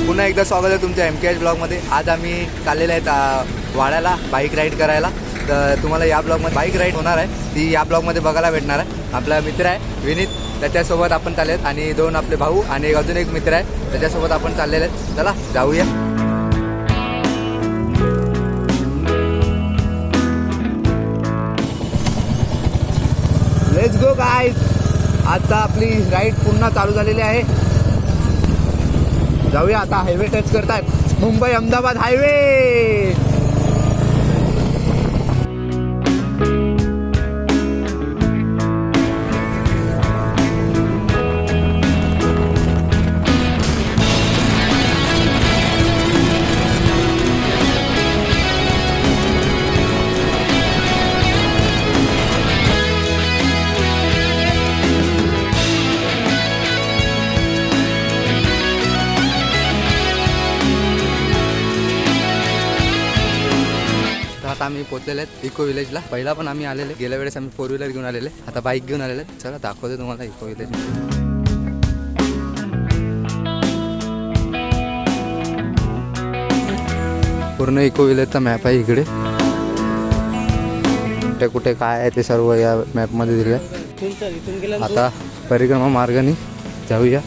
पुन्हा एकदा स्वागत आहे तुमच्या MKH ब्लॉगमध्ये. आज आम्ही चाललेले आहेत वाड्याला बाईक राईड करायला. तर तुम्हाला या ब्लॉगमध्ये बाईक राईड होणार आहे ती या ब्लॉगमध्ये बघायला भेटणार आहे. आपला मित्र आहे विनीत, त्याच्यासोबत आपण चालले आहेत आणि 2 आपले भाऊ आणि अजून एक मित्र आहे त्याच्यासोबत आपण चाललेले आहेत. चला जाऊया. Let's go guys. आता आपली राईड पुन्हा चालू झालेली आहे. जाऊया आता. हायवे टच करतायत, मुंबई अहमदाबाद हायवे. आता आम्ही पोहोचलेले आहेत इको विलेजला. पहिला पण आम्ही आलेले, गेल्या वेळेस आम्ही 4 व्हीलर घेऊन आलेले, आता बाईक घेऊन आलेले. चला दाखवते तुम्हाला इको विलेज. पूर्ण इको विलेजचा मॅप आहे इकडे. कुठे कुठे काय आहे ते सर्व या मॅपमध्ये दिले आहे. आता परिक्रमा मार्गाने जाऊया.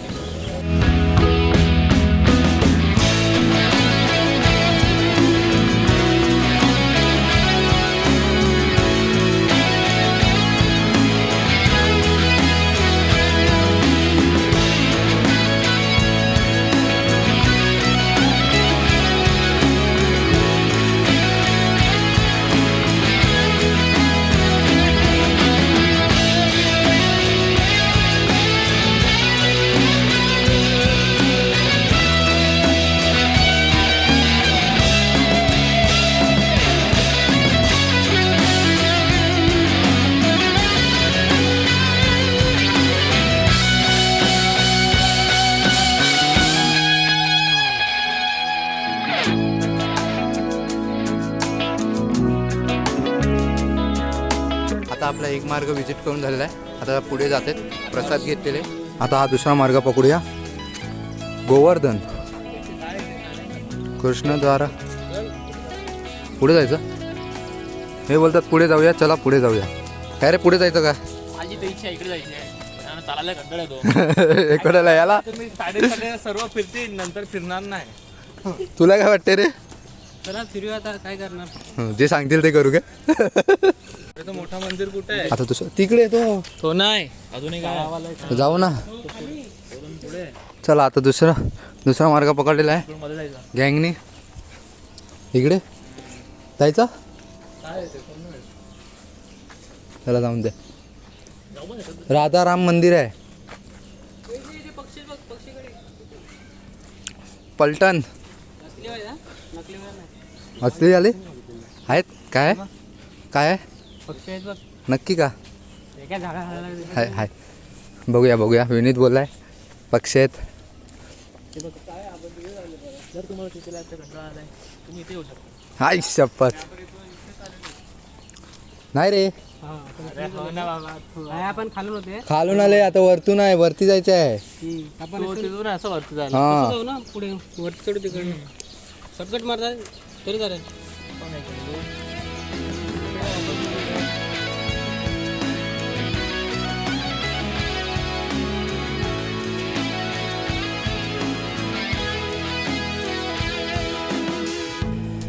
आता आपला एक मार्ग विजिट करून झालेला आहे. आता पुढे जाते, प्रसाद घेतलेले. आता हा दुसरा मार्ग पकडूया. गोवर्धन कृष्णद्वारा पुढे जायचं. हे बोलतात पुढे जाऊया. चला पुढे जाऊया. काय रे पुढे जायचं का? माझी तर इच्छा इकडे जायची आहे. चालायला कंटाळा येतो. इकडे याला साडे सर्व फिरते नंतर फिरणार नाही. तुला काय वाटते रे? चला फिरूया आता. काय करणार, जे सांगतील ते करू का? तो मोठा मंदिर कुठे आहे? आता तुझं तिकडे येतो तो नाही अजूनही काय जाऊ ना. पुढे चला आता दुसरा मार्ग पकडलेला आहे गँगनी. इकडे जायचं. चला जाऊन दे. राधाराम मंदिर आहे. पलटण असली आली आहेत. काय काय आहे नक्की का? हाय हाय बघूया. विनीत बोललाय पक्षी आहेत. हाय शपथ नाही रे. अरे हो ना बाबा आपण खालून होते खालून आले आता वरतून आहे, वरती जायचं आहे. आपण तो तिथून असं वरती जायला हा जाऊ ना पुढे वरती चढू तिकडे शॉर्टकट मारतात तरी चालेल. पण आहे का?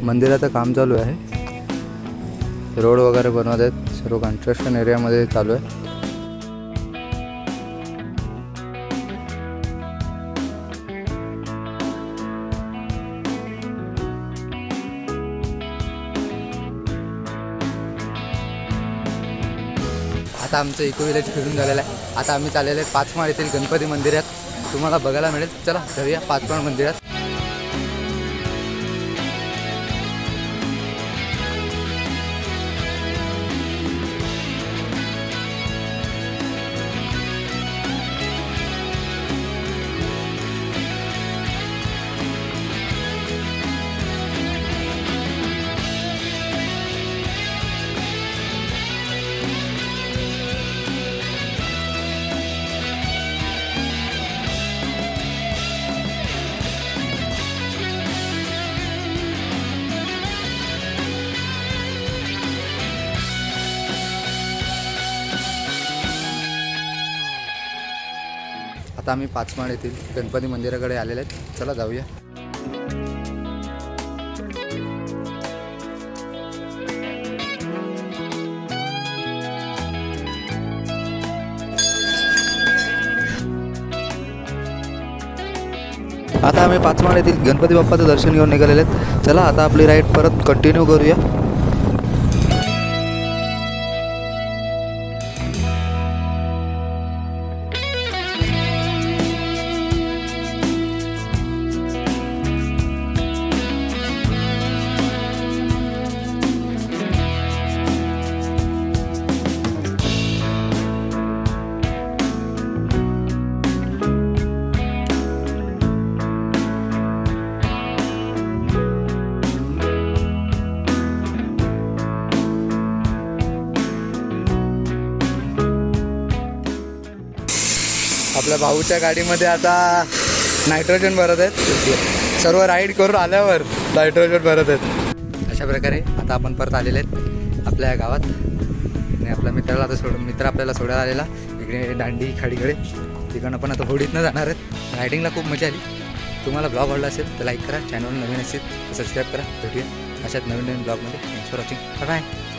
मंदिराचं काम चालू आहे, रोड वगैरे बनवत आहेत, सर्व कन्स्ट्रक्शन एरियामध्ये चालू आहे. आता आमचं इको विलेज फिरून झालेलं आहे. आता आम्ही चाललेले आहेत पाचमाळ येथील गणपती मंदिरात, तुम्हाला बघायला मिळेल. चला जाऊया पाचमाळ मंदिरात. आता आम्ही पाचमाळ येथील गणपती मंदिराकडे आलेले आहेत. चला जाऊया. आता आम्ही पाचमाळ येथील गणपती बाप्पाचं दर्शन घेऊन निघालेले आहेत. चला आता आपली राईड परत कंटिन्यू करूया. आपल्या भाऊच्या गाडीमध्ये आता नायट्रोजन भरत आहेत. सर्व राईड करून आल्यावर नायट्रोजन भरत आहेत. अशा प्रकारे आता आपण परत आलेले आहेत आपल्या गावात. आणि आपल्या मित्राला आता मित्र आपल्याला सोडायला आलेला इकडे दांडी खाडीकडे. तिकडनं पण आता होडीतनं जाणार आहेत. रायडिंगला खूप मजा आली. तुम्हाला ब्लॉग आवडला असेल तर लाईक करा, चॅनल नवीन असेल तर सबस्क्राईब करा. भेटूया अशाच नवीन ब्लॉगमध्ये. Thanks for watching. बाय.